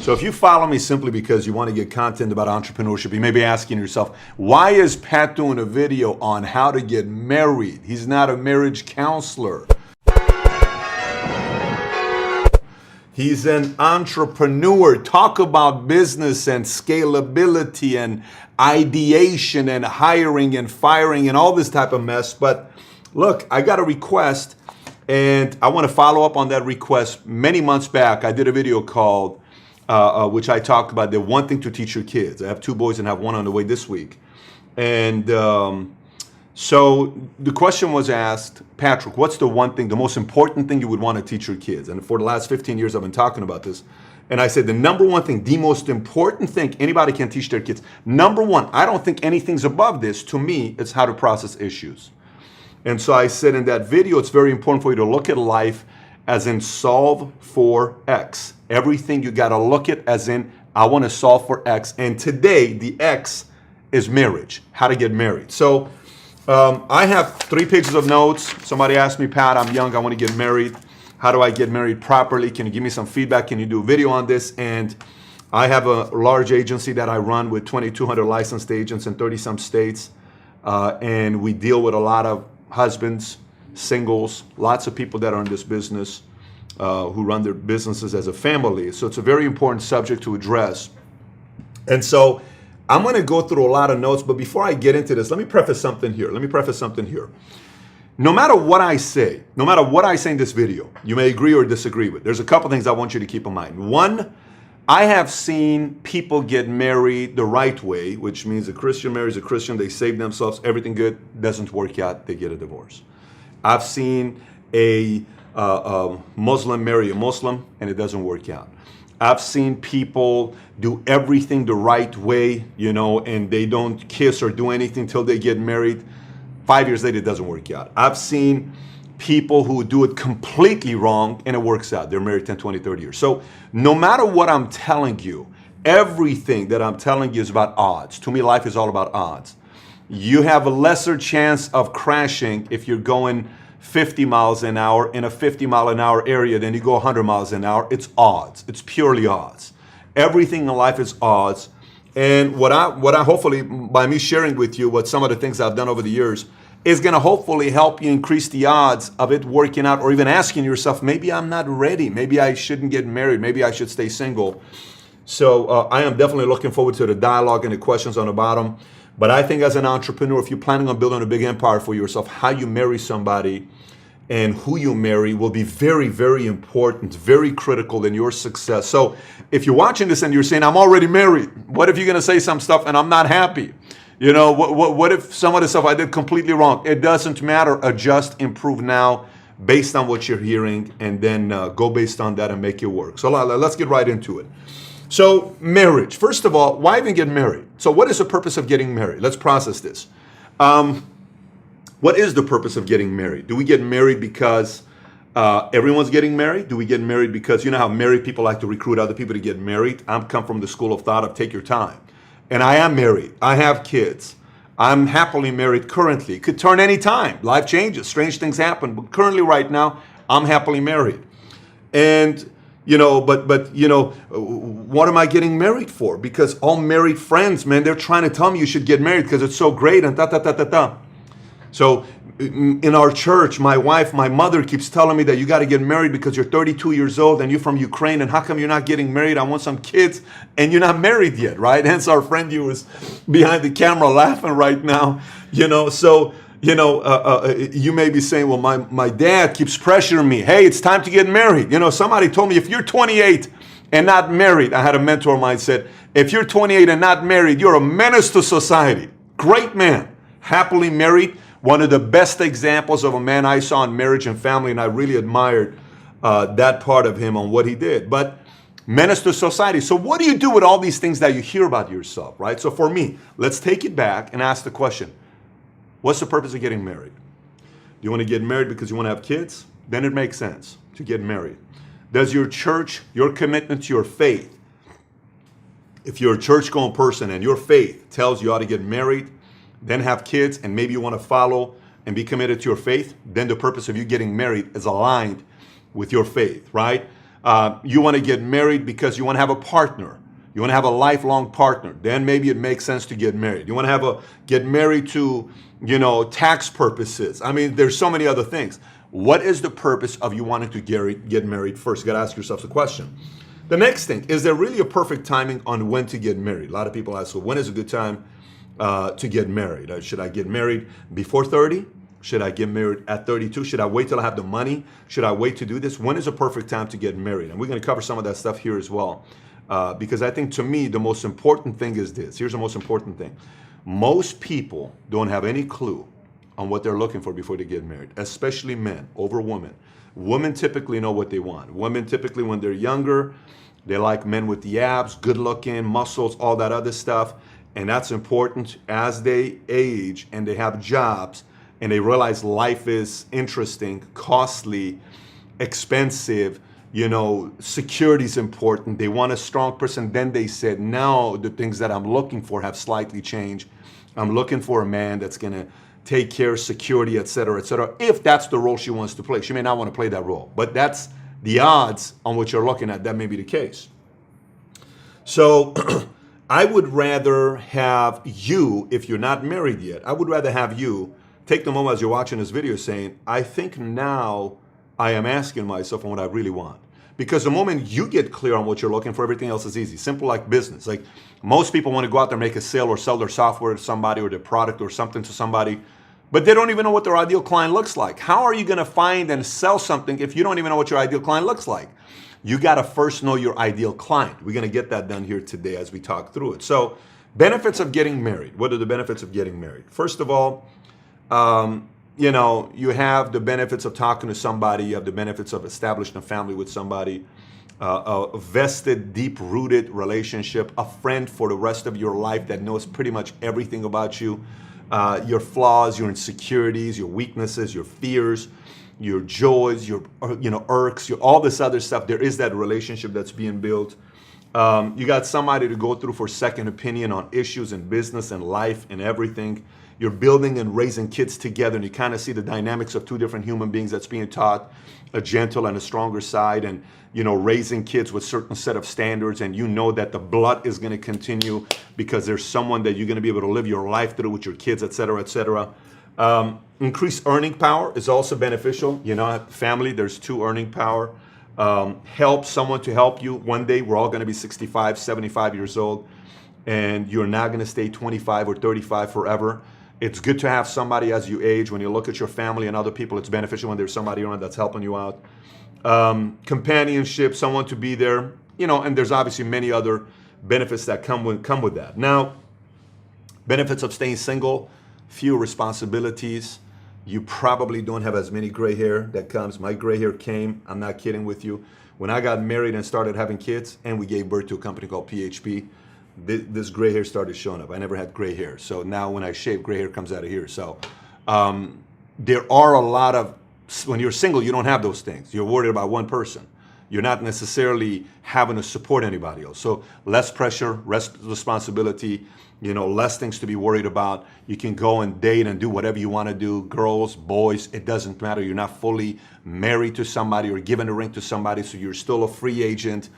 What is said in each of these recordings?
So if you follow me simply because you want to get content about entrepreneurship, you may be asking yourself, why is Pat doing a video on how to get married? He's not a marriage counselor. He's an entrepreneur. Talk about business and scalability and ideation and hiring and firing and all this type of mess. But look, I got a request and I want to follow up on that request. Many months back, I did a video called, which I talked about the one thing to teach your kids. I have 2 boys and have one on the way this week. And so the question was asked, Patrick, what's the one thing, the most important thing you would want to teach your kids? And for the last 15 years, I've been talking about this. And I said, the number one thing, the most important thing anybody can teach their kids, number one, I don't think anything's above this. To me, it's how to process issues. And so I said in that video, it's very important for you to look at life as in solve for X. Everything you got to look at as in, I want to solve for X. And today, the X is marriage, how to get married. So I have 3 pages of notes. Somebody asked me, Pat, I'm young, I want to get married. How do I get married properly? Can you give me some feedback? Can you do a video on this? And I have a large agency that I run with 2,200 licensed agents in 30-some states. And we deal with a lot of husbands, singles, lots of people that are in this business who run their businesses as a family. So it's a very important subject to address. And so I'm going to go through a lot of notes, but before I get into this, let me preface something here. No matter what I say in this video, you may agree or disagree with. There's a couple things I want you to keep in mind. One, I have seen people get married the right way, which means a Christian marries a Christian, they save themselves, everything good, doesn't work out, they get a divorce. I've seen a Muslim marry a Muslim, and it doesn't work out. I've seen people do everything the right way, and they don't kiss or do anything till they get married. 5 years later, it doesn't work out. I've seen people who do it completely wrong and it works out. They're married 10, 20, 30 years. So no matter what I'm telling you, everything that I'm telling you is about odds. To me, life is all about odds. You have a lesser chance of crashing if you're going 50 miles an hour in a 50-mile-an-hour area than you go 100 miles an hour. It's odds. It's purely odds. Everything in life is odds. And what I hopefully, by me sharing with you what some of the things I've done over the years, is going to hopefully help you increase the odds of it working out, or even asking yourself, maybe I'm not ready. Maybe I shouldn't get married. Maybe I should stay single. So I am definitely looking forward to the dialogue and the questions on the bottom. But I think as an entrepreneur, if you're planning on building a big empire for yourself, how you marry somebody and who you marry will be very, very important, very critical in your success. So if you're watching this and you're saying, I'm already married, what if you're going to say some stuff and I'm not happy? What if some of the stuff I did completely wrong? It doesn't matter. Adjust, improve now based on what you're hearing, and then go based on that and make it work. So let's get right into it. So marriage. First of all, why even get married? So what is the purpose of getting married? Let's process this. What is the purpose of getting married? Do we get married because everyone's getting married? Do we get married because, you know how married people like to recruit other people to get married? I'm come from the school of thought of take your time. And I am married. I have kids. I'm happily married currently. It could turn any time. Life changes. Strange things happen. But currently right now, I'm happily married. And what am I getting married for? Because all married friends, man, they're trying to tell me you should get married because it's so great and ta-ta-ta-ta-ta. So in our church, my wife, my mother keeps telling me that you got to get married because you're 32 years old and you're from Ukraine, and how come you're not getting married? I want some kids, and you're not married yet, right? Hence our friend who is behind the camera laughing right now, So you may be saying, well, my dad keeps pressuring me. Hey, it's time to get married. Somebody told me if you're 28 and not married, I had a mentor of mine said, if you're 28 and not married, you're a menace to society. Great man, happily married. One of the best examples of a man I saw in marriage and family, and I really admired that part of him on what he did. But menace to society. So what do you do with all these things that you hear about yourself, right? So for me, let's take it back and ask the question, what's the purpose of getting married? Do you want to get married because you want to have kids? Then it makes sense to get married. Does your church, your commitment to your faith, if you're a church-going person and your faith tells you how to get married, then have kids, and maybe you want to follow and be committed to your faith, then the purpose of you getting married is aligned with your faith, right? You want to get married because you want to have a partner. You want to have a lifelong partner. Then maybe it makes sense to get married. You want to get married to, tax purposes. I mean, there's so many other things. What is the purpose of you wanting to get married first? You got to ask yourself the question. The next thing, is there really a perfect timing on when to get married? A lot of people ask, well, when is a good time to get married? Should I get married before 30? Should I get married at 32? Should I wait till I have the money? Should I wait to do this? When is a perfect time to get married? And we're going to cover some of that stuff here as well. Because I think, to me, the most important thing is this. Here's the most important thing. Most people don't have any clue on what they're looking for before they get married, especially men over women. Women typically know what they want. Women typically, when they're younger, they like men with the abs, good looking, muscles, all that other stuff. And that's important as they age and they have jobs and they realize life is interesting, costly, expensive, security is important. They want a strong person. Then they said, now the things that I'm looking for have slightly changed. I'm looking for a man that's going to take care of security, et cetera, if that's the role she wants to play. She may not want to play that role, but that's the odds on what you're looking at. That may be the case. So I would rather have you, if you're not married yet, I would rather have you take the moment as you're watching this video saying, I think now I am asking myself on what I really want. Because the moment you get clear on what you're looking for, everything else is easy. Simple like business. Like most people want to go out there, make a sale or sell their software to somebody or their product or something to somebody, but they don't even know what their ideal client looks like. How are you going to find and sell something if you don't even know what your ideal client looks like? You got to first know your ideal client. We're going to get that done here today as we talk through it. So benefits of getting married. What are the benefits of getting married? First of all, you have the benefits of talking to somebody. You have the benefits of establishing a family with somebody, a vested, deep-rooted relationship, a friend for the rest of your life that knows pretty much everything about you, your flaws, your insecurities, your weaknesses, your fears, your joys, your irks, all this other stuff. There is that relationship that's being built. You got somebody to go through for second opinion on issues in business and life and everything. You're building and raising kids together, and you kind of see the dynamics of two different human beings that's being taught, a gentle and a stronger side, and raising kids with certain set of standards, and that the blood is going to continue because there's someone that you're going to be able to live your life through with your kids, et cetera, et cetera. Increased earning power is also beneficial. Family, there's two earning power. Help someone to help you. One day we're all going to be 65, 75 years old, and you're not going to stay 25 or 35 forever. It's good to have somebody as you age. When you look at your family and other people, it's beneficial when there's somebody around that's helping you out. Companionship, someone to be there, and there's obviously many other benefits that come with that. Now, benefits of staying single, few responsibilities. You probably don't have as many gray hair that comes. My gray hair came, I'm not kidding with you, when I got married and started having kids, and we gave birth to a company called PHP. This gray hair started showing up. I never had gray hair. So now when I shave, gray hair comes out of here. So there are a lot of, when you're single, you don't have those things. You're worried about one person. You're not necessarily having to support anybody else. So less pressure, less responsibility, less things to be worried about. You can go and date and do whatever you want to do. Girls, boys, it doesn't matter. You're not fully married to somebody or given a ring to somebody, so you're still a free agent.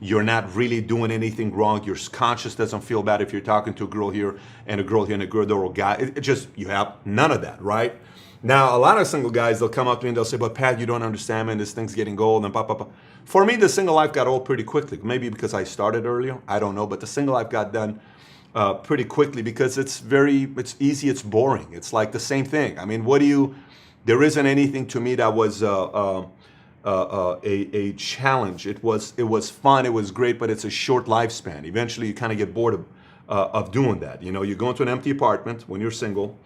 You're not really doing anything wrong. Your conscience doesn't feel bad if you're talking to a girl here and a girl here and a girl there or a guy. It just, you have none of that, right? Now, a lot of single guys, they'll come up to me and they'll say, but Pat, you don't understand, man, this thing's getting old and blah, blah, blah. For me, the single life got old pretty quickly. Maybe because I started earlier, I don't know, but the single life got done pretty quickly because it's easy, it's boring. It's like the same thing. I mean, there isn't anything to me that was a challenge. It was fun, it was great, but it's a short lifespan. Eventually, you kind of get bored of doing that. You go into an empty apartment when you're single,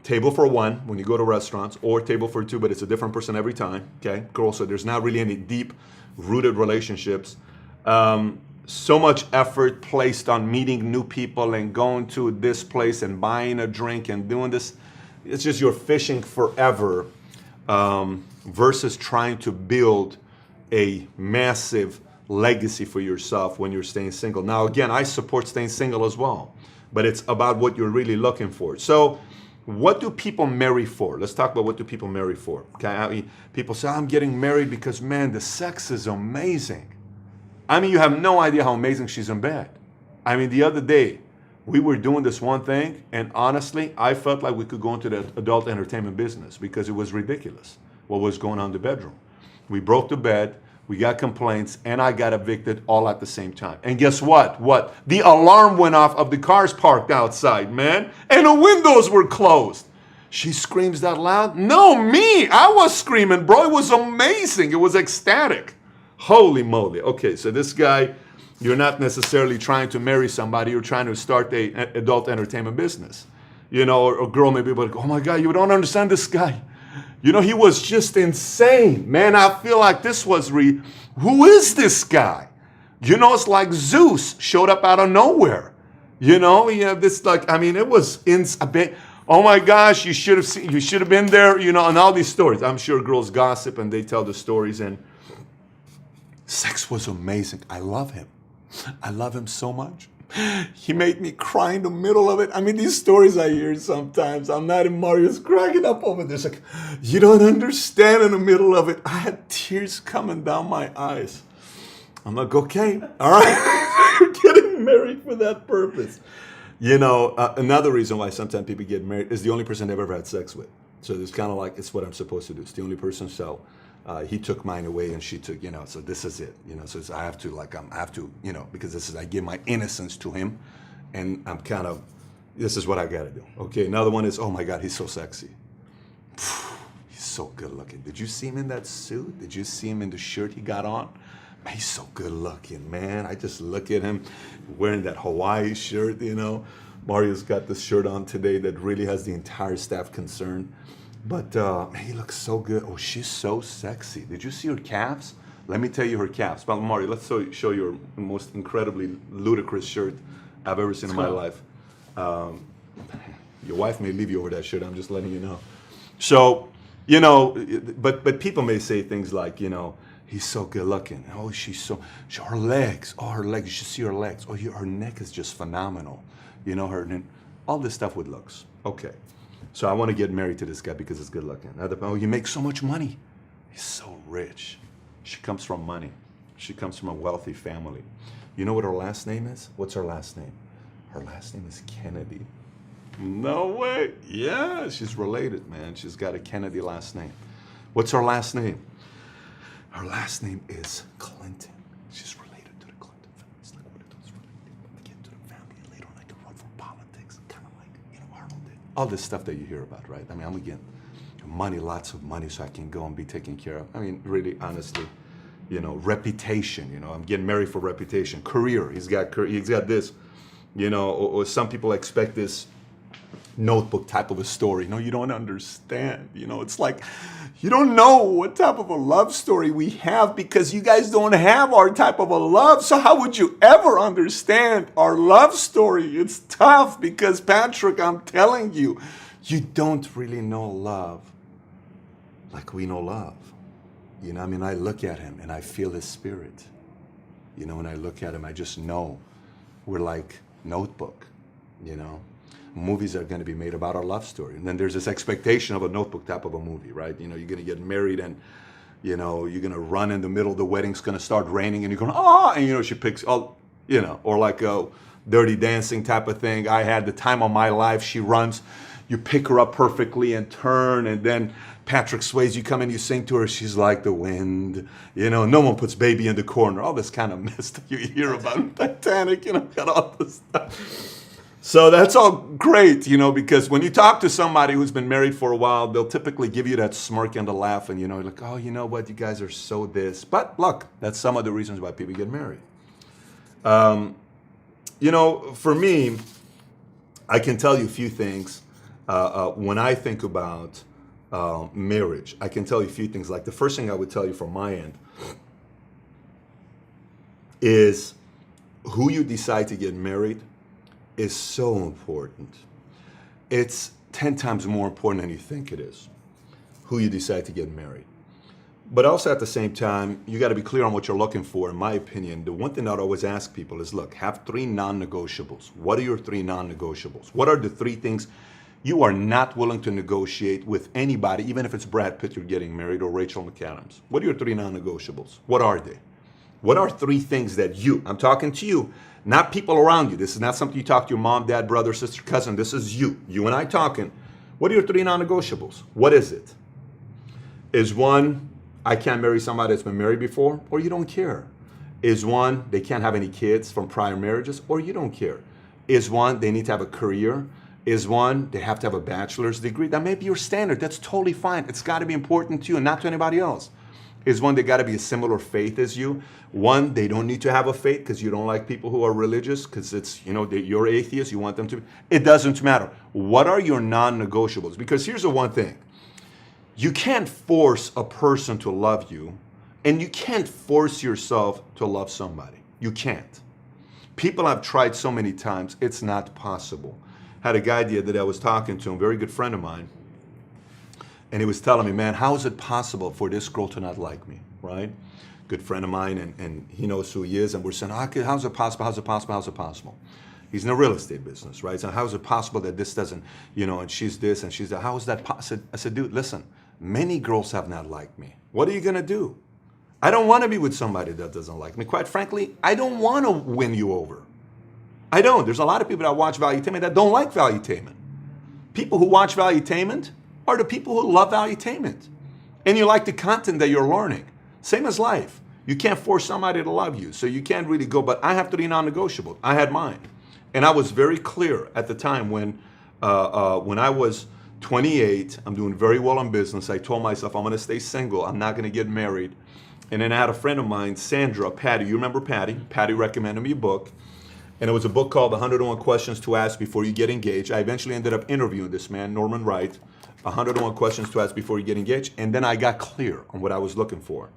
table for one when you go to restaurants, or table for two, but it's a different person every time. Okay, girl. So there's not really any deep-rooted relationships. So much effort placed on meeting new people and going to this place and buying a drink and doing this. It's just you're fishing forever. Versus trying to build a massive legacy for yourself when you're staying single. Now, again, I support staying single as well, but it's about what you're really looking for. So what do people marry for? Let's talk about what do people marry for. Okay, I mean, people say, I'm getting married because, man, the sex is amazing. I mean, you have no idea how amazing she's in bed. I mean, the other day, we were doing this one thing, and honestly, I felt like we could go into the adult entertainment business because it was ridiculous what was going on in the bedroom. We broke the bed, we got complaints, and I got evicted all at the same time. And guess what? What? The alarm went off of the cars parked outside, man, and the windows were closed. She screams that loud? No, me! I was screaming, bro. It was amazing. It was ecstatic. Holy moly. Okay, so this guy, you're not necessarily trying to marry somebody, you're trying to start a adult entertainment business. You know, or a girl may be like, oh my God, you don't understand this guy. You know, he was just insane. Man, I feel like this was who is this guy? You know, it's like Zeus showed up out of nowhere. You know, he had this like, I mean, it was a bit, oh my gosh, you should have been there, you know, and all these stories. I'm sure girls gossip and they tell the stories, and sex was amazing. I love him. I love him so much. He made me cry in the middle of it. I mean, these stories I hear sometimes, I'm not in Mario's cracking up over this. Like, you don't understand in the middle of it. I had tears coming down my eyes. I'm like, okay, all right. You're getting married for that purpose. You know, another reason why sometimes people get married is the only person they've ever had sex with. So it's kind of like, it's what I'm supposed to do. It's the only person, so he took mine away and she took, you know, so this is it, you know, so it's, I have to, you know, because this is, I give my innocence to him, and I'm kind of, this is what I got to do. Okay, another one is, oh my God, he's so sexy. He's so good looking. Did you see him in that suit? Did you see him in the shirt he got on? Man, he's so good looking, man. I just look at him wearing that Hawaii shirt, you know. Mario's got this shirt on today that really has the entire staff concerned. But man, he looks so good. Oh, she's so sexy. Did you see her calves? Let me tell you her calves. But Mario, let's show you her most incredibly ludicrous shirt I've ever seen in my life. Your wife may leave you over that shirt. I'm just letting you know. So, you know, but people may say things like, you know, he's so good looking. Oh, her legs. Oh, her legs. You should see her legs. Oh, her neck is just phenomenal. You know, all this stuff with looks. Okay. So I want to get married to this guy because he's good looking. Oh, you make so much money. He's so rich. She comes from money. She comes from a wealthy family. You know what her last name is? What's her last name? Her last name is Kennedy. No way. Yeah, she's related, man. She's got a Kennedy last name. What's her last name? Her last name is Clinton. She's related to the Clinton family. It's like what it does, right? Get to the family and later on I can run for politics. Kind of like, you know, Arnold did. All this stuff that you hear about, right? I mean, I'm getting money, lots of money, so I can go and be taken care of. I mean, really, honestly, you know, reputation. You know, I'm getting married for reputation. Career. He's got this. You know, or some people expect this Notebook type of a story. No, you don't understand. You know, it's like you don't know what type of a love story we have because you guys don't have our type of a love. So how would you ever understand our love story? It's tough because, Patrick, I'm telling you, you don't really know love like we know love. You know, I mean, I look at him and I feel his spirit. You know, when I look at him, I just know we're like Notebook, you know. Movies are going to be made about our love story. And then there's this expectation of a Notebook type of a movie, right? You know, you're going to get married and, you know, you're going to run in the middle of the wedding's going to start raining and you're going, and, you know, she picks, you know, or like a Dirty Dancing type of thing. I had the time of my life. She runs, you pick her up perfectly and turn, and then Patrick Swayze, you come in, you sing to her, she's like the wind. You know, no one puts baby in the corner. All this kind of mess that you hear about Titanic, you know, got all this stuff. So that's all great, you know, because when you talk to somebody who's been married for a while, they'll typically give you that smirk and the laugh, and, you know, like, oh, you know what, you guys are so this. But look, that's some of the reasons why people get married. You know, for me, I can tell you a few things when I think about marriage. I can tell you a few things. Like the first thing I would tell you from my end is who you decide to get married is so important. It's 10 times more important than you think it is, who you decide to get married. But also at the same time, you got to be clear on what you're looking for. In my opinion, the one thing I'd always ask people is, look, have 3 non-negotiables. What are your 3 non-negotiables? What are the 3 things You are not willing to negotiate with anybody, even if it's Brad Pitt you're getting married or Rachel McAdams. What are your 3 non-negotiables? What are they? What are 3 things that I'm talking to you, not people around you. This is not something you talk to your mom, dad, brother, sister, cousin. This is you and I talking. What are your 3 non-negotiables? What is it? Is one, I can't marry somebody that's been married before, or you don't care? Is one, they can't have any kids from prior marriages, or you don't care? Is one, they need to have a career? Is one, they have to have a bachelor's degree? That may be your standard. That's totally fine. It's got to be important to you and not to anybody else. Is one, they got to be a similar faith as you? One, they don't need to have a faith because you don't like people who are religious because it's, you're atheist, you want them to be. It doesn't matter. What are your non-negotiables? Because here's the one thing. You can't force a person to love you, and you can't force yourself to love somebody. You can't. People have tried so many times, it's not possible. Had a guy the other day I was talking to him, a very good friend of mine, and he was telling me, man, how is it possible for this girl to not like me, right? Good friend of mine, and he knows who he is, and we're saying, how's it possible, how's it possible, how's it possible? He's in the real estate business, right? So how is it possible that this doesn't, and she's this and she's that, how is that possible? I said, dude, listen, many girls have not liked me. What are you gonna do? I don't wanna be with somebody that doesn't like me. Quite frankly, I don't wanna win you over. I don't. There's a lot of people that watch Valuetainment that don't like Valuetainment. People who watch Valuetainment are the people who love Valuetainment. And you like the content that you're learning. Same as life. You can't force somebody to love you, so you can't really go, but I have 3 non-negotiables. I had mine. And I was very clear at the time when I was 28, I'm doing very well in business. I told myself I'm gonna stay single. I'm not gonna get married. And then I had a friend of mine, Sandra, Patty, you remember Patty? Patty recommended me a book. And it was a book called 101 Questions to Ask Before You Get Engaged. I eventually ended up interviewing this man, Norman Wright, 101 Questions to Ask Before You Get Engaged. And then I got clear on what I was looking for.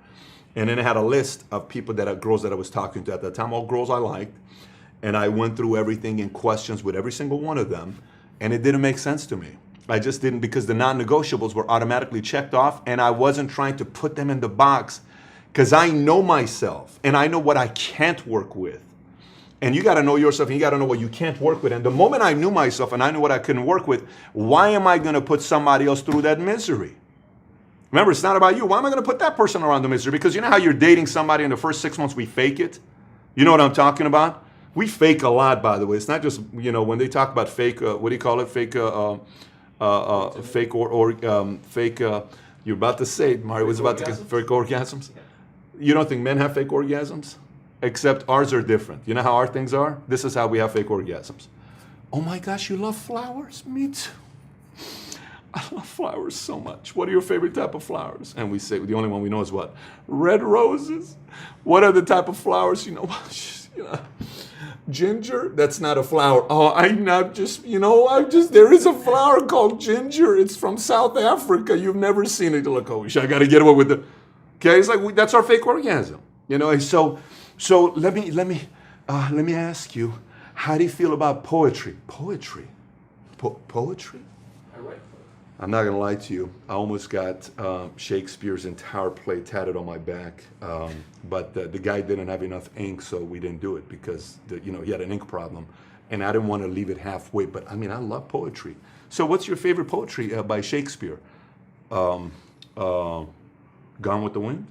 And then I had a list of people girls that I was talking to at that time, all girls I liked. And I went through everything in questions with every single one of them. And it didn't make sense to me. I just didn't, because the non-negotiables were automatically checked off, and I wasn't trying to put them in the box because I know myself and I know what I can't work with. And you got to know yourself, and you got to know what you can't work with. And the moment I knew myself and I knew what I couldn't work with, why am I going to put somebody else through that misery? Remember, it's not about you. Why am I going to put that person around the misery? Because you know how you're dating somebody in the first 6 months, we fake it? You know what I'm talking about? We fake a lot, by the way. It's not just, when they talk about fake, what do you call it? Fake, you're about to say it, Mario was about to get fake orgasms. You don't think men have fake orgasms? Except ours are different. You know how our things are? This is how we have fake orgasms. Oh my gosh, you love flowers? Me too. I love flowers so much. What are your favorite type of flowers? And we say, the only one we know is what? Red roses. What are the type of flowers? Ginger? That's not a flower. Oh, there is a flower called ginger. It's from South Africa. You've never seen it. You're like, oh, I got to get away with it. Okay, it's like, that's our fake orgasm. So let me ask you, how do you feel about poetry? Poetry? Poetry? I write. I'm not gonna lie to you. I almost got Shakespeare's entire play tatted on my back, but the guy didn't have enough ink, so we didn't do it because he had an ink problem, and I didn't want to leave it halfway. But I love poetry. So what's your favorite poetry by Shakespeare? Gone with the Wind?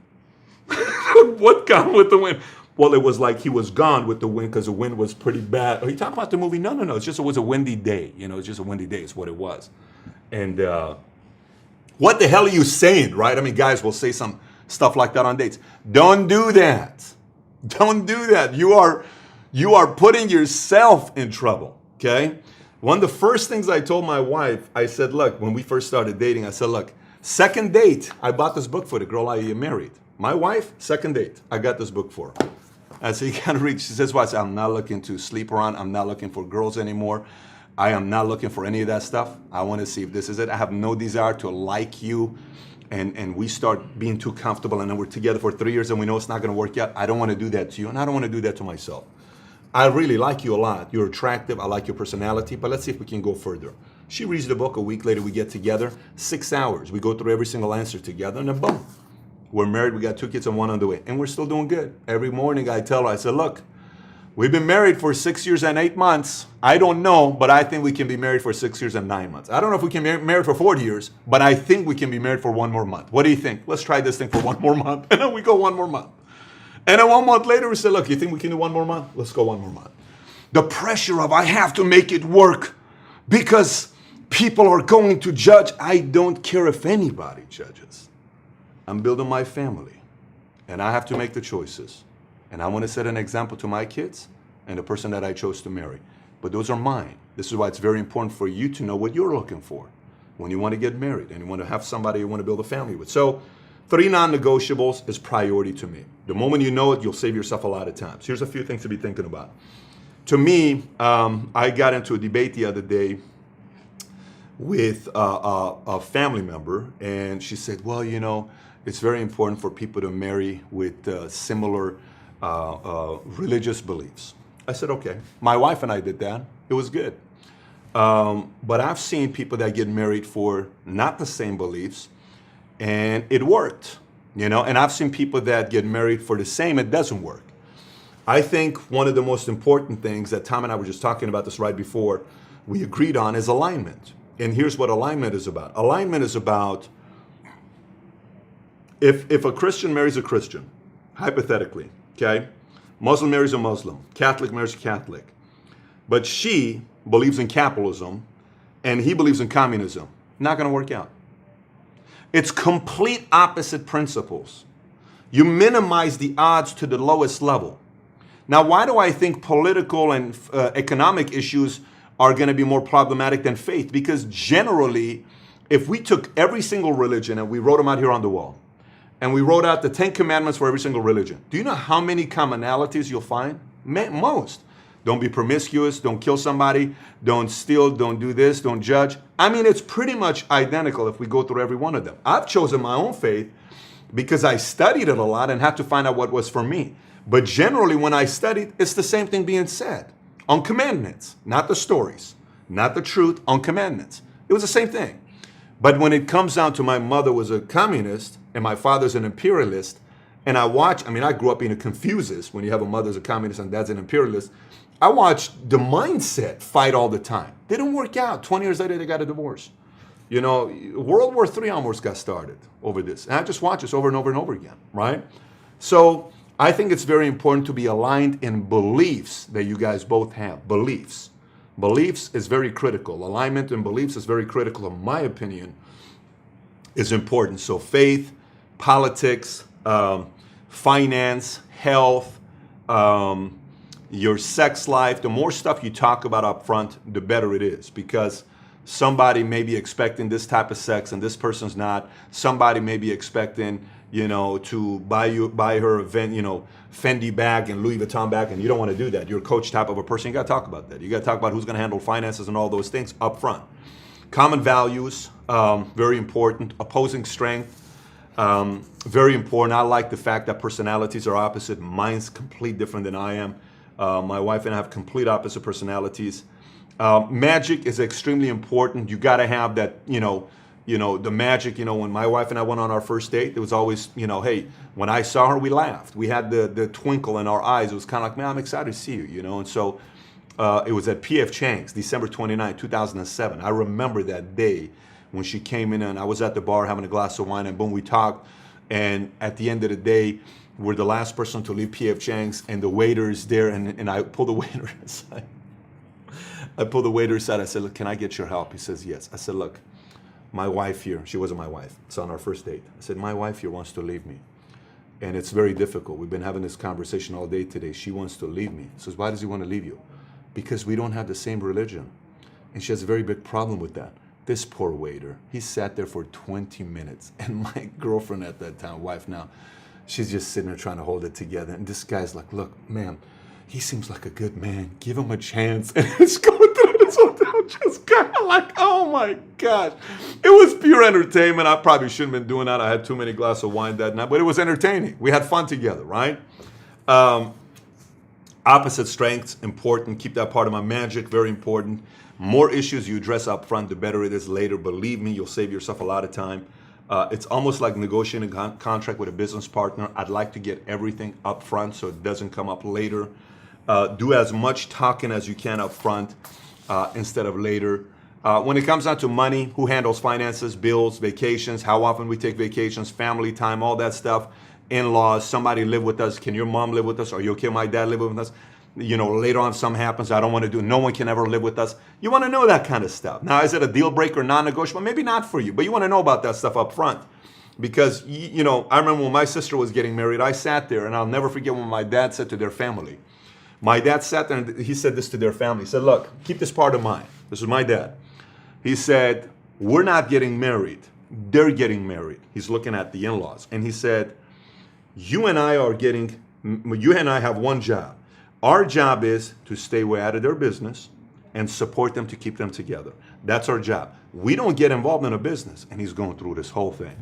What Gone with the Wind? Well, it was like he was gone with the wind because the wind was pretty bad. Are you talking about the movie? No. It's just, it was a windy day. It's just a windy day is what it was. And what the hell are you saying, right? Guys will say some stuff like that on dates. Don't do that. Don't do that. You are putting yourself in trouble, okay? One of the first things I told my wife, I said, look, when we first started dating, I said, look, second date, I bought this book for the girl I married. My wife, second date, I got this book for her. I said, you can't read. She says, well, I said, I'm not looking to sleep around. I'm not looking for girls anymore. I am not looking for any of that stuff. I want to see if this is it. I have no desire to like you. And we start being too comfortable, and then we're together for 3 years and we know it's not going to work out. I don't want to do that to you, and I don't want to do that to myself. I really like you a lot. You're attractive. I like your personality, but let's see if we can go further. She reads the book. A week later, we get together. 6 hours. We go through every single answer together, and then boom. We're married, we got 2 kids and 1 on the way, and we're still doing good. Every morning I tell her, I said, look, We've been married for 6 years and 8 months. I don't know, but I think we can be married for 6 years and 9 months. I don't know if we can be married for 40 years, but I think we can be married for 1 more month. What do you think? Let's try this thing for 1 more month. And then we go 1 more month. And then 1 month later, we say, look, you think we can do 1 more month? Let's go 1 more month. The pressure of I have to make it work because people are going to judge. I don't care if anybody judges. I'm building my family, and I have to make the choices. And I want to set an example to my kids and the person that I chose to marry. But those are mine. This is why it's very important for you to know what you're looking for when you want to get married and you want to have somebody you want to build a family with. So 3 non-negotiables is priority to me. The moment you know it, you'll save yourself a lot of time. So here's a few things to be thinking about. To me, I got into a debate the other day with a family member, and she said, well, you know, it's very important for people to marry with similar religious beliefs. I said, okay. My wife and I did that. It was good. But I've seen people that get married for not the same beliefs, and it worked, you know, and I've seen people that get married for the same, it doesn't work. I think one of the most important things that Tom and I were just talking about this right before we agreed on is alignment. And here's what alignment is about. Alignment is about if a Christian marries a Christian, hypothetically, okay? Muslim marries a Muslim, Catholic marries a Catholic, but she believes in capitalism and he believes in communism, not gonna work out. It's complete opposite principles. You minimize the odds to the lowest level. Now, why do I think political and economic issues are going to be more problematic than faith? Because generally, if we took every single religion and we wrote them out here on the wall, and we wrote out the 10 commandments for every single religion, do you know how many commonalities you'll find? Most. Don't be promiscuous, don't kill somebody, don't steal, don't do this, don't judge. I mean, it's pretty much identical if we go through every one of them. I've chosen my own faith because I studied it a lot and had to find out what was for me. But generally, when I studied, it's the same thing being said on commandments, not the stories, not the truth, on commandments. It was the same thing. But when it comes down to my mother was a communist and my father's an imperialist, and I grew up being a Confucius when you have a mother's a communist and dad's an imperialist. I watched the mindset fight all the time. They didn't work out. 20 years later, they got a divorce. You know, World War III almost got started over this. And I just watch this over and over and over again, right? So I think it's very important to be aligned in beliefs that you guys both have. Beliefs. Beliefs is very critical. Alignment in beliefs is very critical, in my opinion, is important. So faith, politics, finance, health, your sex life, the more stuff you talk about up front, the better it is, because somebody may be expecting this type of sex and this person's not. Somebody may be expecting, you know, to buy her event, you know, Fendi bag and Louis Vuitton bag, and you don't want to do that. You're a coach type of a person. You got to talk about that. You got to talk about who's going to handle finances and all those things up front. Common values, very important. Opposing strength, very important. I like the fact that personalities are opposite. Mine's completely different than I am. My wife and I have complete opposite personalities. Magic is extremely important. You got to have that, you know, the magic. You know, when my wife and I went on our first date, it was always, you know, hey, when I saw her, we laughed. We had the twinkle in our eyes. It was kind of like, man, I'm excited to see you, you know. And so it was at P.F. Chang's, December 29, 2007. I remember that day when she came in, and I was at the bar having a glass of wine, and boom, we talked. And at the end of the day, we're the last person to leave P.F. Chang's, and the waiter is there, and I pull the waiter aside. I said, look, can I get your help? He says, yes. I said, look, my wife here, she wasn't my wife, it's on our first date. I said, my wife here wants to leave me. And it's very difficult. We've been having this conversation all day today. She wants to leave me. He says, why does he want to leave you? Because we don't have the same religion. And she has a very big problem with that. This poor waiter, he sat there for 20 minutes. And my girlfriend at that time, wife now, she's just sitting there trying to hold it together. And this guy's like, look, ma'am, he seems like a good man. Give him a chance. And it's going through this hotel, just kind of like, oh my gosh. It was pure entertainment. I probably shouldn't have been doing that. I had too many glasses of wine that night, but it was entertaining. We had fun together, right? Opposite strengths, important. Keep that part of my magic, very important. More issues you address up front, the better it is later. Believe me, you'll save yourself a lot of time. It's almost like negotiating a contract with a business partner. I'd like to get everything up front so it doesn't come up later. Do as much talking as you can up front instead of later. When it comes down to money, who handles finances, bills, vacations, how often we take vacations, family time, all that stuff, in-laws, somebody live with us, can your mom live with us? Are you okay, my dad live with us? You know, later on something happens, I don't want to do, no one can ever live with us. You want to know that kind of stuff. Now, is it a deal breaker, non-negotiable? Maybe not for you, but you want to know about that stuff up front. Because, you know, I remember when my sister was getting married, I sat there, and I'll never forget when my dad said to their family, my dad sat there and he said this to their family. He said, look, keep this part of mine. This is my dad. He said, we're not getting married. They're getting married. He's looking at the in-laws. And he said, you and I have one job. Our job is to stay way out of their business and support them to keep them together. That's our job. We don't get involved in a business. And he's going through this whole thing.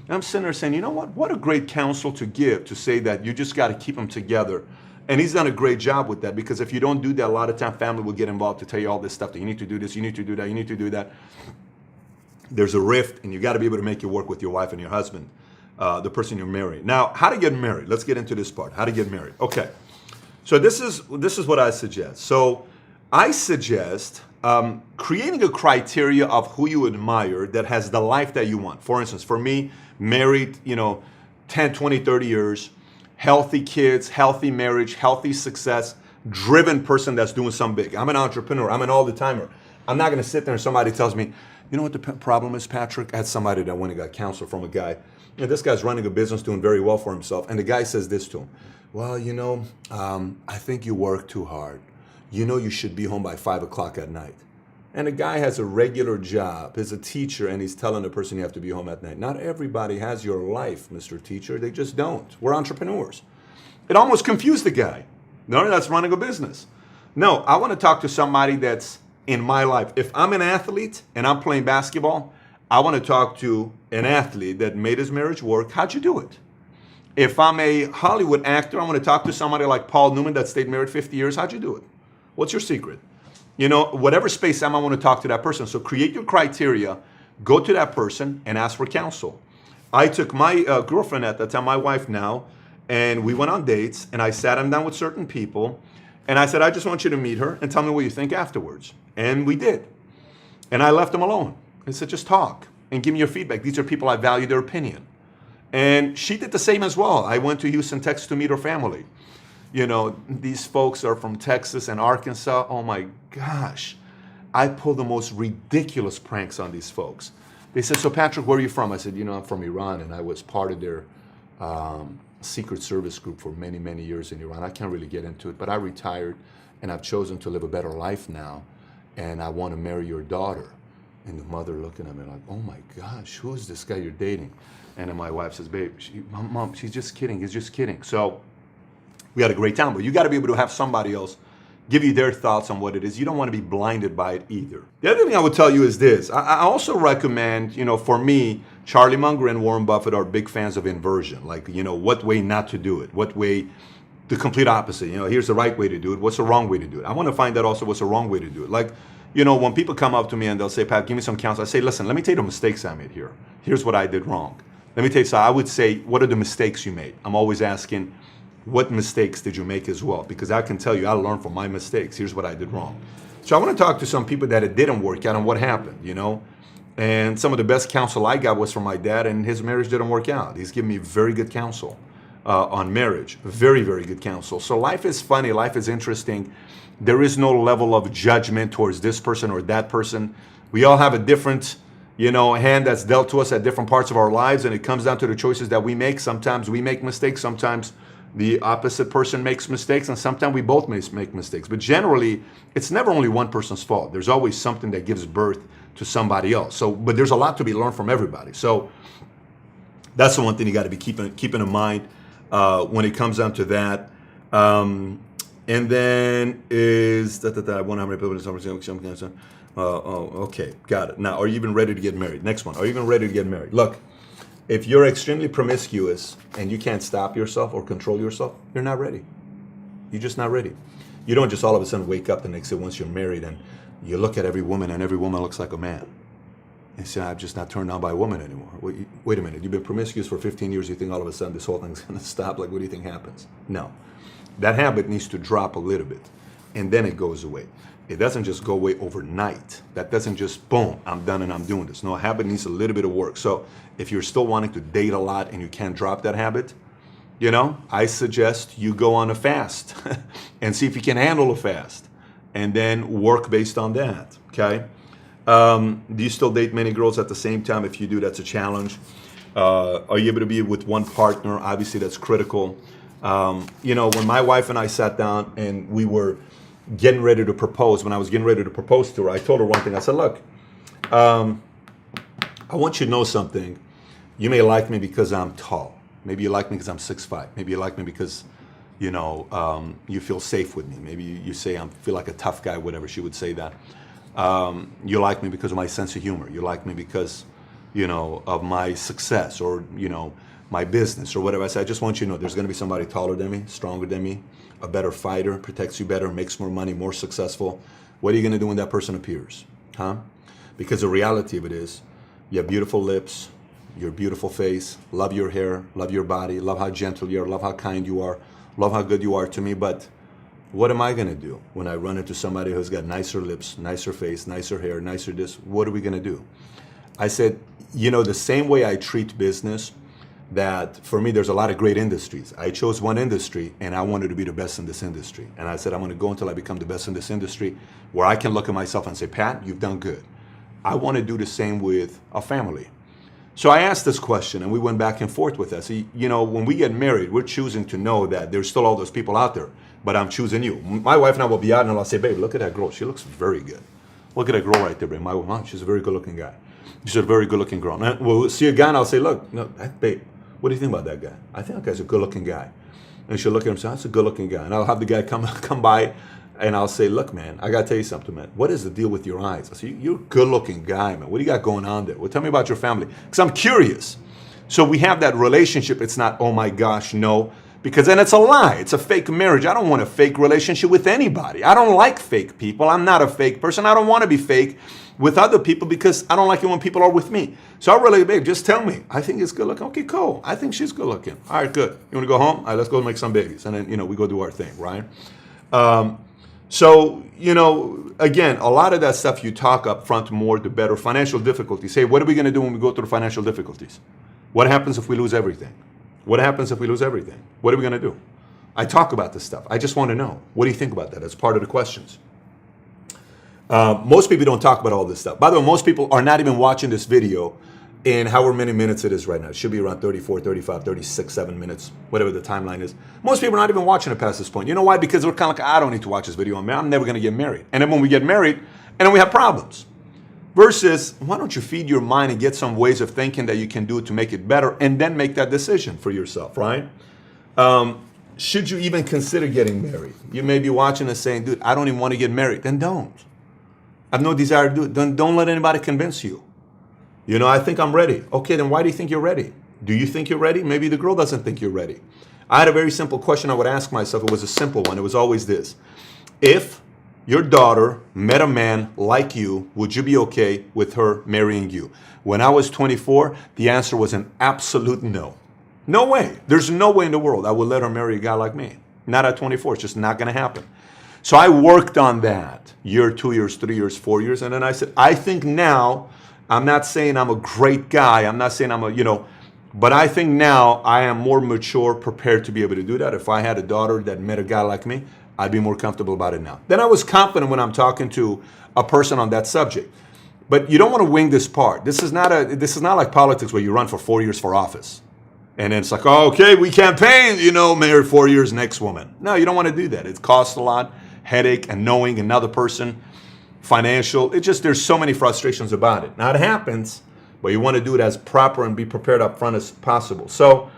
And I'm sitting there saying, you know what a great counsel to give, to say that you just got to keep them together. And he's done a great job with that, because if you don't do that, a lot of time family will get involved to tell you all this stuff that you need to do this, you need to do that, you need to do that. There's a rift, and you got to be able to make it work with your wife and your husband, the person you're marrying. Now, how to get married? Let's get into this part. How to get married? Okay. So this is what I suggest. So I suggest creating a criteria of who you admire that has the life that you want. For instance, for me, married, 10, 20, 30 years, healthy kids, healthy marriage, healthy success, driven person that's doing something big. I'm an entrepreneur. I'm an all-the-timer. I'm not going to sit there and somebody tells me, you know what the problem is, Patrick? I had somebody that went and got counsel from a guy. This guy's running a business, doing very well for himself. And the guy says this to him. Well, I think you work too hard. You should be home by 5 o'clock at night. And the guy has a regular job. He's a teacher, and he's telling the person you have to be home at night. Not everybody has your life, Mr. Teacher. They just don't. We're entrepreneurs. It almost confused the guy. No, that's running a business. No, I want to talk to somebody that's in my life. If I'm an athlete and I'm playing basketball, I want to talk to an athlete that made his marriage work. How'd you do it? If I'm a Hollywood actor, I want to talk to somebody like Paul Newman that stayed married 50 years. How'd you do it? What's your secret? Whatever space I want to talk to that person. So create your criteria, go to that person and ask for counsel. I took my girlfriend at that time, my wife now, and we went on dates, and I sat him down with certain people, and I said, I just want you to meet her and tell me what you think afterwards. And we did. And I left him alone. I said, just talk and give me your feedback. These are people I value their opinion. And she did the same as well. I went to Houston, Texas to meet her family. These folks are from Texas and Arkansas. Oh my gosh. I pulled the most ridiculous pranks on these folks. They said, so Patrick, where are you from? I said, I'm from Iran, and I was part of their secret service group for many, many years in Iran. I can't really get into it, but I retired, and I've chosen to live a better life now, and I want to marry your daughter. And the mother looking at me like, oh my gosh, who is this guy you're dating? And then my wife says, babe, Mom, she's just kidding. He's just kidding. So we had a great time, but you got to be able to have somebody else give you their thoughts on what it is. You don't want to be blinded by it either. The other thing I would tell you is this. I also recommend, for me, Charlie Munger and Warren Buffett are big fans of inversion. Like, what way not to do it? What way, the complete opposite. Here's the right way to do it. What's the wrong way to do it? I want to find out also what's the wrong way to do it. Like, when people come up to me and they'll say, Pat, give me some counsel. I say, listen, let me tell you the mistakes I made here. Here's what I did wrong. Let me tell you, so I would say, what are the mistakes you made? I'm always asking, what mistakes did you make as well? Because I can tell you, I learned from my mistakes. Here's what I did wrong. So I want to talk to some people that it didn't work out and what happened, And some of the best counsel I got was from my dad, and his marriage didn't work out. He's given me very good counsel on marriage. Very, very good counsel. So life is funny. Life is interesting. There is no level of judgment towards this person or that person. We all have a different, hand that's dealt to us at different parts of our lives, and it comes down to the choices that we make. Sometimes we make mistakes. Sometimes the opposite person makes mistakes, and sometimes we both make mistakes. But generally, it's never only one person's fault. There's always something that gives birth to somebody else. But there's a lot to be learned from everybody. So that's the one thing you got to be keeping in mind when it comes down to that. And then is I wonder how many people. Okay, got it. Now, are you even ready to get married? Next one. Are you even ready to get married? Look. If you're extremely promiscuous and you can't stop yourself or control yourself, you're not ready. You're just not ready. You don't just all of a sudden wake up the next day once you're married and you look at every woman and every woman looks like a man. And say, I'm just not turned on by a woman anymore. Wait a minute, you've been promiscuous for 15 years, you think all of a sudden this whole thing's gonna stop? Like, what do you think happens? No. That habit needs to drop a little bit, and then it goes away. It doesn't just go away overnight. That doesn't just, boom, I'm done and I'm doing this. No, a habit needs a little bit of work. So if you're still wanting to date a lot and you can't drop that habit, you know, I suggest you go on a fast and see if you can handle a fast, and then work based on that, okay? Do you still date many girls at the same time? If you do, that's a challenge. Are you able to be with one partner? Obviously, that's critical. You know, when my wife and I sat down and we were getting ready to propose, when I was getting ready to propose to her, I told her one thing. I said, look, I want you to know something. You may like me because I'm tall. Maybe you like me because I'm 6'5". Maybe you like me because, you know, you feel safe with me. Maybe you say I feel like a tough guy, whatever. She would say that. You like me because of my sense of humor. You like me because, you know, of my success, or, you know, my business or whatever. I said, I just want you to know there's going to be somebody taller than me, stronger than me, a better fighter, protects you better, makes more money, more successful. What are you going to do when that person appears? Huh? Because the reality of it is, you have beautiful lips, your beautiful face, love your hair, love your body, love how gentle you are, love how kind you are, love how good you are to me. But what am I going to do when I run into somebody who's got nicer lips, nicer face, nicer hair, nicer this? What are we going to do? I said, you know, the same way I treat business, that for me, there's a lot of great industries. I chose one industry and I wanted to be the best in this industry. And I said, I'm going to go until I become the best in this industry, where I can look at myself and say, Pat, you've done good. I want to do the same with a family. So I asked this question and we went back and forth with us. You know, when we get married, we're choosing to know that there's still all those people out there, but I'm choosing you. My wife and I will be out and I'll say, babe, look at that girl. She looks very good. Look at that girl right there, babe. My wife, oh, she's a very good looking guy. She's a very good looking girl. And we'll see a guy and I'll say, look, no, babe, what do you think about that guy? I think that guy's a good looking guy. And she'll look at him and say, that's a good looking guy. And I'll have the guy come by and I'll say, look, man, I got to tell you something, man. What is the deal with your eyes? I say, you're a good looking guy, man. What do you got going on there? Well, tell me about your family. Because I'm curious. So we have that relationship. It's not, oh my gosh, no. Because then it's a lie. It's a fake marriage. I don't want a fake relationship with anybody. I don't like fake people. I'm not a fake person. I don't want to be fake with other people because I don't like it when people are with me. So I really, babe, just tell me. I think it's good looking. Okay, cool. I think she's good looking. All right, good. You want to go home? All right, let's go make some babies. And then, you know, we go do our thing, right? So, you know, again, a lot of that stuff you talk up front more, the better. Financial difficulties. Hey, what are we going to do when we go through financial difficulties? What happens if we lose everything? What happens if we lose everything? What are we going to do? I talk about this stuff. I just want to know. What do you think about that? As part of the questions. Most people don't talk about all this stuff. By the way, most people are not even watching this video in however many minutes it is right now. It should be around 34, 35, 36, 7 minutes, whatever the timeline is. Most people are not even watching it past this point. You know why? Because we're kind of like, I don't need to watch this video. I'm never going to get married. And then when we get married, and then we have problems. Versus, why don't you feed your mind and get some ways of thinking that you can do to make it better, and then make that decision for yourself, right? Should you even consider getting married? You may be watching and saying, dude, I don't even want to get married. Then don't. I have no desire to do it. Don't let anybody convince you. You know, I think I'm ready. Okay, then why do you think you're ready? Do you think you're ready? Maybe the girl doesn't think you're ready. I had a very simple question I would ask myself. It was a simple one. It was always this. If your daughter met a man like you, would you be okay with her marrying you? When I was 24, the answer was an absolute no. No way. There's no way in the world I would let her marry a guy like me. Not at 24. It's just not going to happen. So I worked on that. Year, 2 years, 3 years, 4 years. And then I said, I think now, I'm not saying I'm a great guy. I'm not saying I'm a, you know, but I think now I am more mature, prepared to be able to do that. If I had a daughter that met a guy like me, I'd be more comfortable about it now. Then I was confident when I'm talking to a person on that subject. But you don't want to wing this part. This is not like politics where you run for 4 years for office. And then it's like, oh, okay, we campaign, you know, married 4 years, next woman. No, you don't want to do that. It costs a lot, headache, and knowing another person, financial. It just, there's so many frustrations about it. Now it happens, but you want to do it as proper and be prepared up front as possible. So,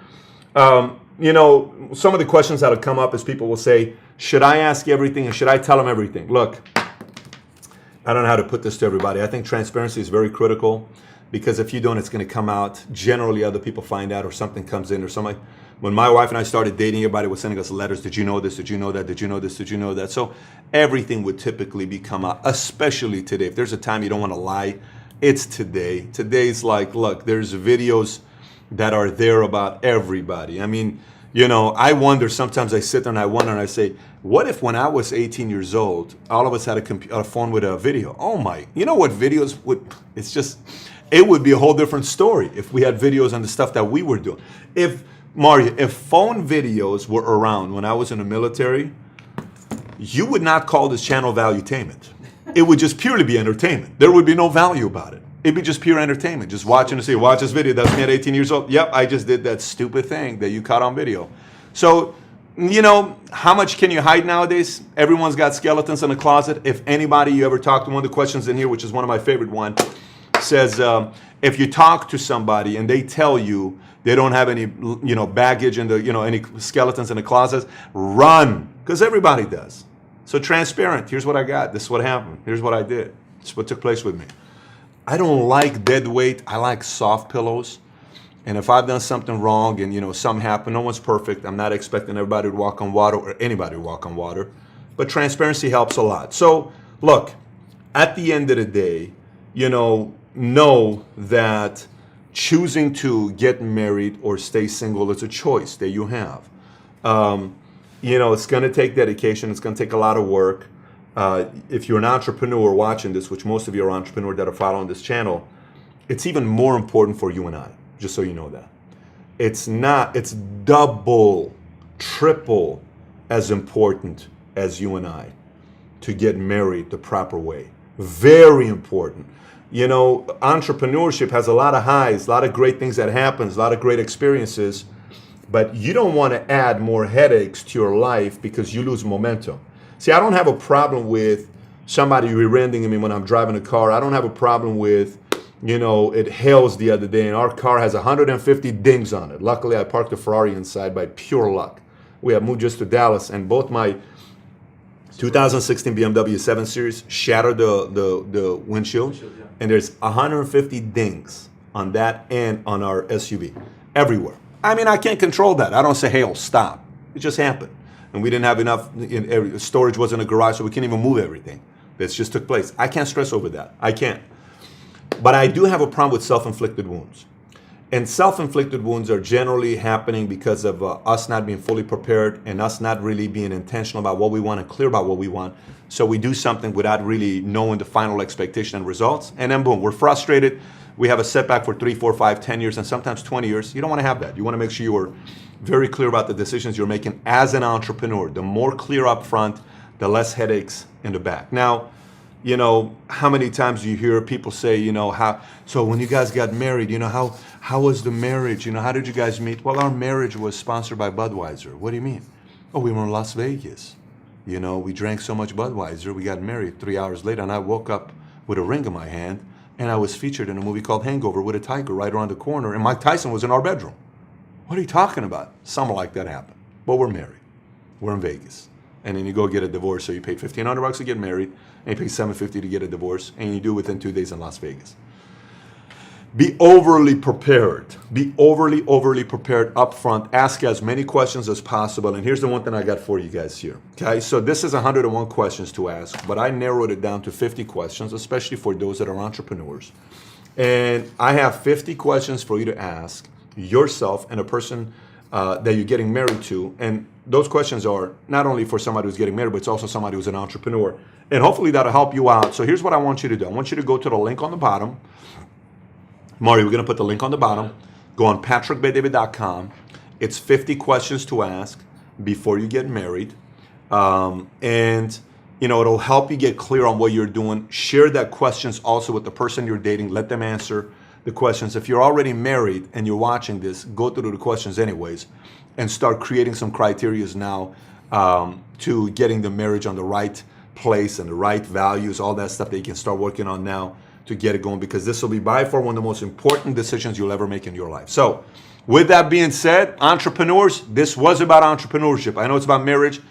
you know, some of the questions that'll come up is people will say, should I ask everything and should I tell them everything? Look, I don't know how to put this to everybody. I think transparency is very critical, because if you don't, it's going to come out. Generally, other people find out, or something comes in or something. When my wife and I started dating, everybody was sending us letters. Did you know this? Did you know that? Did you know this? Did you know that? So everything would typically become out, especially today. If there's a time you don't want to lie, It's today. Today's like, look, there's videos that are there about everybody. I mean, I wonder, sometimes I sit there and I wonder and I say, what if when I was 18 years old, all of us had a phone with a video? Oh my, you know what videos would, it would be a whole different story if we had videos on the stuff that we were doing. If phone videos were around when I was in the military, you would not call this channel valuetainment. It would just purely be entertainment. There would be no value about it. It'd be just pure entertainment. Just watching to see, watch this video. That's me at 18 years old. Yep, I just did that stupid thing that you caught on video. So, how much can you hide nowadays? Everyone's got skeletons in the closet. If anybody you ever talk to, one of the questions in here, which is one of my favorite ones, says, if you talk to somebody and they tell you they don't have any, baggage in the, any skeletons in the closet, run, because everybody does. So transparent. Here's what I got. This is what happened. Here's what I did. This is what took place with me. I don't like dead weight. I like soft pillows. And if I've done something wrong and, something happened, no one's perfect. I'm not expecting everybody to walk on water or anybody to walk on water. But transparency helps a lot. So, look, at the end of the day, know that choosing to get married or stay single is a choice that you have. It's going to take dedication. It's going to take a lot of work. If you're an entrepreneur watching this, which most of you are entrepreneurs that are following this channel, it's even more important for you and I, just so you know that. It's double, triple as important as you and I to get married the proper way. Very important. Entrepreneurship has a lot of highs, a lot of great things that happens, a lot of great experiences, but you don't want to add more headaches to your life because you lose momentum. See, I don't have a problem with somebody rear-ending me when I'm driving a car. I don't have a problem with, it hails the other day and our car has 150 dings on it. Luckily, I parked a Ferrari inside by pure luck. We have moved just to Dallas and both my 2016 BMW 7 Series shattered the windshield. And there's 150 dings on that and on our SUV, everywhere. I mean, I can't control that. I don't say, hey, stop. It just happened. And we didn't have enough, storage wasn't in a garage, so we can't even move everything. This just took place. I can't stress over that. I can't. But I do have a problem with self-inflicted wounds. And self-inflicted wounds are generally happening because of us not being fully prepared and us not really being intentional about what we want and clear about what we want. So we do something without really knowing the final expectation and results. And then boom, we're frustrated. We have a setback for 3, 4, 5, 10 years, and sometimes 20 years. You don't want to have that. You want to make sure you are very clear about the decisions you're making as an entrepreneur. The more clear up front, the less headaches in the back. Now, how many times do you hear people say, so when you guys got married, how was the marriage? How did you guys meet? Well, our marriage was sponsored by Budweiser. What do you mean? Oh, we were in Las Vegas. We drank so much Budweiser, we got married 3 hours later, and I woke up with a ring in my hand, and I was featured in a movie called Hangover with a tiger right around the corner, and Mike Tyson was in our bedroom. What are you talking about? Something like that happened. But we're married. We're in Vegas. And then you go get a divorce, so you pay $1,500 to get married, and you pay $750 to get a divorce, and you do it within 2 days in Las Vegas. Be overly prepared. Be overly prepared up front. Ask as many questions as possible. And here's the one thing I got for you guys here. Okay, so this is 101 questions to ask, but I narrowed it down to 50 questions, especially for those that are entrepreneurs. And I have 50 questions for you to ask yourself and a person that you're getting married to. And those questions are not only for somebody who's getting married, but it's also somebody who's an entrepreneur. And hopefully that'll help you out. So here's what I want you to do. I want you to go to the link on the bottom. Mario, we're going to put the link on the bottom. Go on patrickbetdavid.com. It's 50 questions to ask before you get married. And, it'll help you get clear on what you're doing. Share that questions also with the person you're dating. Let them answer the questions. If you're already married and you're watching this, go through the questions anyways and start creating some criterias now to getting the marriage on the right place and the right values, all that stuff that you can start working on now to get it going, because this will be by far one of the most important decisions you'll ever make in your life. So with that being said, entrepreneurs, this was about entrepreneurship. I know it's about marriage,